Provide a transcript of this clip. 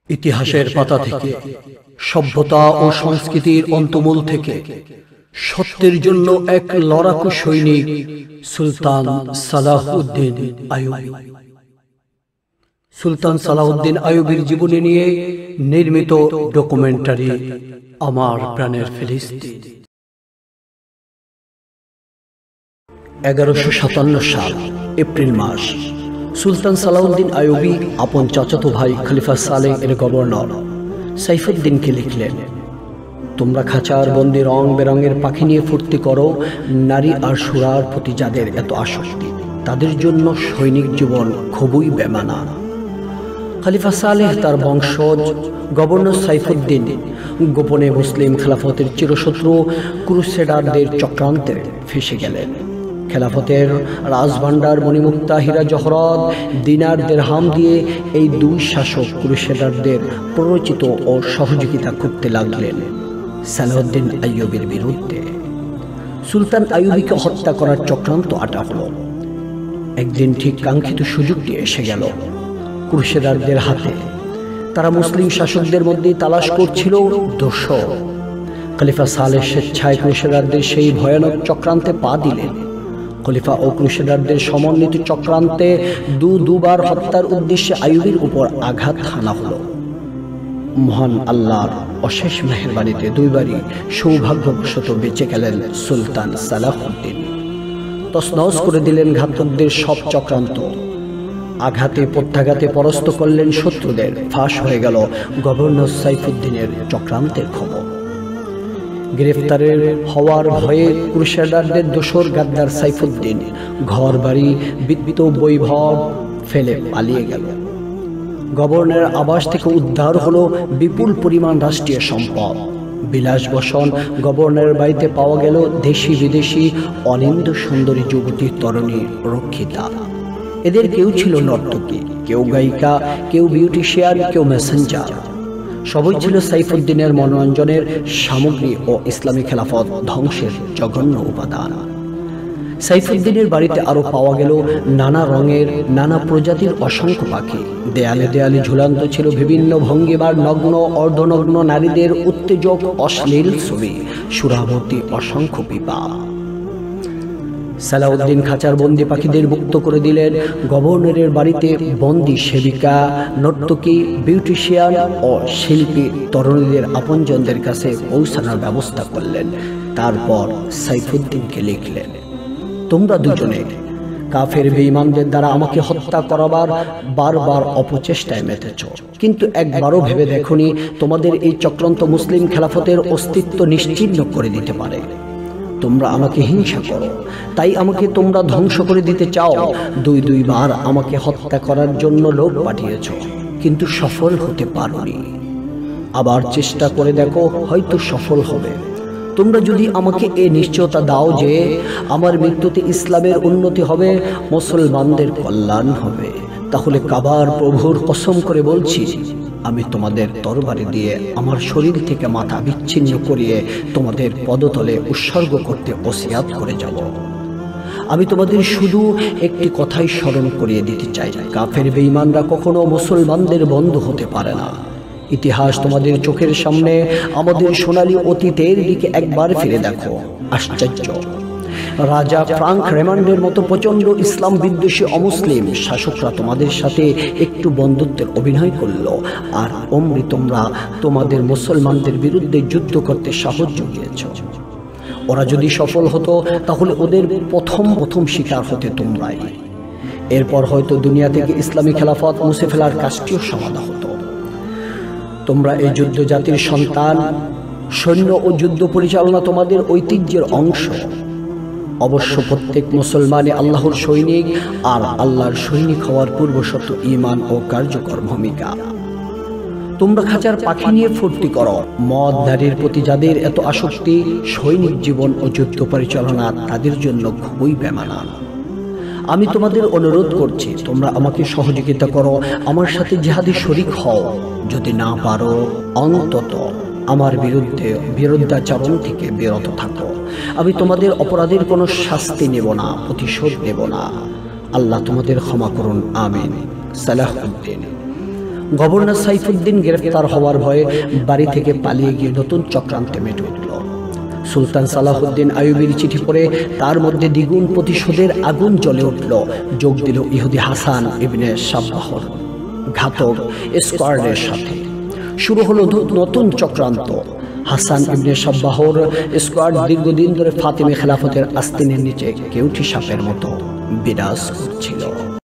ইতিহাসের পাতা থেকে, সভ্যতা ও সংস্কৃতির অন্তমূল থেকে সত্যের জন্য এক লড়াকু সৈনিক সুলতান সালাহউদ্দিন আইয়ুবী। সুলতান সালাহউদ্দিন আইয়ুবীর জীবনী নিয়ে নির্মিত ডকুমেন্টারি আমার প্রাণের ফিলিস্তিন। 1157 সাল এপ্রিল মাস, সুলতান সালাহউদ্দিন আইয়ুবী আপন চাচাতো ভাই খলিফা সালেহ এর গভর্নর সাইফুদ্দিনকে লিখলেন, তোমরা খাঁচার বন্দি রং বেরঙের পাখি নিয়ে ফুর্তি করো, নারী আর সুরার প্রতি যাদের এত আসক্তি তাদের জন্য সৈনিক জীবন খুবই বেমানা। খলিফা সালেহ তার বংশজ গভর্নর সাইফুদ্দিন গোপনে মুসলিম খেলাফতের চিরশত্রু ক্রুসেডারদের চক্রান্তে ফেসে গেলেন। খেলাফতের রাজভান্ডার মণিমুক্তা হীরা জহরত দিনার দেরহাম দিয়ে এই দুই শাসক ক্রুসেডারদের প্ররোচিত ও সহযোগিতা করতে লাগলেন সালাহউদ্দিন আইয়ুবীর বিরুদ্ধে। সুলতান আইয়ুবীকে হত্যা করার চক্রান্ত আটা হলো। একদিন ঠিক কাঙ্ক্ষিত সুযোগটি এসে গেল ক্রুসেডারদের হাতে। তারা মুসলিম শাসকদের মধ্যে তালাশ করছিল দোসর। খলিফা সালেহ স্বেচ্ছায় ক্রুসেডারদের সেই ভয়ানক চক্রান্তে পা দিলেন। খলিফা ও ক্রুসেডারদের সমন্বিত চক্রান্তে দুবার হত্যার উদ্দেশ্যে আইয়ুবীর উপর আঘাত হানা হলো। মহান আল্লাহর অশেষ মেহেরবানিতে দুইবারই সৌভাগ্যবশত বেঁচে গেলেন সুলতান সালাহউদ্দিন। তছনছ করে দিলেন ঘাতকদের সব চক্রান্ত। আঘাতে প্রত্যাঘাতে পরাস্ত করলেন শত্রুদের। ফাঁস হয়ে গেল গভর্নর সাইফুদ্দিনের চক্রান্তের খবর। গ্রেফতারের হওয়ার ভয়ে ক্রুসেডারদের দোসর গাদ্দার সাইফুদ্দিন ঘর বাড়ি বিত্ত বৈভব ফেলে পালিয়ে গেল। গভর্নরের আবাস থেকে উদ্ধার হলো বিপুল পরিমাণ রাষ্ট্রীয় সম্পদ। বিলাসবসন গভর্নরের বাড়িতে পাওয়া গেল দেশি বিদেশি অনিন্দ সুন্দরী যুবতী তরুণী রক্ষিতা। এদের কেউ ছিল নর্তকী, কেউ গায়িকা, কেউ বিউটিশিয়ান, কেউ মেসেঞ্জার। সবই ছিল সাইফুদ্দিনের মনোরঞ্জনের সামগ্রী ও ইসলামী খেলাফত ধ্বংসের জঘন্য উপাদান। সাইফুদ্দিনের বাড়িতে আরো পাওয়া গেল নানা রঙের নানা প্রজাতির অসংখ্য পাখি। দেয়ালে দেয়ালে ঝুলন্ত ছিল বিভিন্ন ভঙ্গিমার নগ্ন অর্ধনগ্ন নারীদের উত্তেজক অশ্লীল ছবি, সুরাবর্তী অসংখ্য পিপা। সালাহউদ্দিন খাঁচার বন্দি পাখিদের মুক্ত করে দিলেন। গভর্নরের বাড়িতে বন্দি সেবিকা, নর্তকী, বিউটিশিয়ান ও শিল্পী তরুণীদের আপনজনদের কাছে পৌঁছানোর ব্যবস্থা করলেন। তারপর সাইফুদ্দিনকে লিখলেন, তোমরা দুজনে কাফের বেঈমানদের দ্বারা আমাকে হত্যা করাবার বারবার অপচেষ্টায় মেতেছ, কিন্তু একবারও ভেবে দেখোনি তোমাদের এই চক্রান্ত মুসলিম খেলাফতের অস্তিত্ব নিশ্চিহ্ন করে দিতে পারে। তোমরা আমাকে হিংসা করো, তাই আমাকে তোমরা ধ্বংস করে দিতে চাও। দুইবার আমাকে হত্যা করার জন্য লোক পাঠিয়েছ, কিন্তু সফল হতে পারোনি। আবার চেষ্টা করে দেখো, হয়তো সফল হবে। তোমরা যদি আমাকে এ নিশ্চয়তা দাও যে আমার মৃত্যুতে ইসলামের উন্নতি হবে, মুসলমানদের কল্যাণ হবে, তাহলে কাবার প্রভুর কসম করে বলছি, আমি তোমাদের তরবারি দিয়ে আমার শরীর থেকে মাথা বিচ্ছিন্ন করিয়ে তোমাদের পদতলে উৎসর্গ করতে ওসিয়াত করে যাব। আমি তোমাদের শুধু একটি কথাই স্মরণ করিয়ে দিতে চাই, কাফের বেঈমানরা কখনো মুসলমানদের বন্ধু হতে পারে না। ইতিহাস তোমাদের চোখের সামনে আমাদের সোনালী অতীতের দিকে একবার ফিরে দেখো। আশ্চর্য, রাজা ফ্রাঙ্ক রেমান্ডের মতো প্রচন্ড ইসলাম বিদ্বেষী অমুসলিম শাসকরা তোমাদের সাথে একটু বন্ধুত্বের অভিনয় করল, আর অমনি তোমরা তোমাদের মুসলমানদের বিরুদ্ধে যুদ্ধ করতে সাহস জুগিয়েছ। ওরা যদি সফল হতো তাহলে ওদের প্রথম শিকার হতে তোমরাই। এরপর হয়তো দুনিয়া থেকে ইসলামী খেলাফত মুছে ফেলার কাজটিও সমাধা হতো। তোমরা এই যুদ্ধ জাতির সন্তান। সৈন্য ও যুদ্ধ পরিচালনা তোমাদের ঐতিহ্যের অংশ। অবশ্য প্রত্যেক মুসলমানে আল্লাহর সৈনিক, আর আল্লাহর সৈনিক হওয়ার পূর্বশর্ত ঈমান ও কার্যকর ভূমিকা। তোমরা খাঁচার পাখি নিয়ে ফুর্তি করো, মদ নারীর প্রতি যাদের এত আসক্তি, সৈনিক জীবন ও যুদ্ধ পরিচালনা তাদের জন্য খুবই বেমানা। আমি তোমাদের অনুরোধ করছি, তোমরা আমাকে সহযোগিতা করো, আমার সাথে জিহাদে শরীক হও। যদি না পারো, অন্তত আমার বিরুদ্ধাচরণ থেকে বিরত থাকো। আমি তোমাদের অপরাধের কোনো শাস্তি নেব না, প্রতিশোধ নেব না। আল্লাহ তোমাদের ক্ষমা করুন, আমিন। সালাহউদ্দিন। গভর্নর সাইফুদ্দিন গ্রেফতার হওয়ার ভয়ে বাড়ি থেকে পালিয়ে গিয়ে নতুন চক্রান্তে মেতে উঠল। সুলতান সালাহুদ্দিন আইয়ুবীর চিঠি পড়ে তার মধ্যে দ্বিগুণ প্রতিশোধের আগুন জ্বলে উঠল। যোগ দিল ইহুদি হাসান ইবনে সাব্বাহর ঘাতক স্কোয়াডের সাথে। শুরু হলো নতুন চক্রান্ত। হাসান ইবনে সাব্বাহর স্কোয়াড দীর্ঘদিন ধরে ফাতিমি খেলাফতের আস্তিনের নিচে কেউটি সাপের মতো বিরাজ করছিল।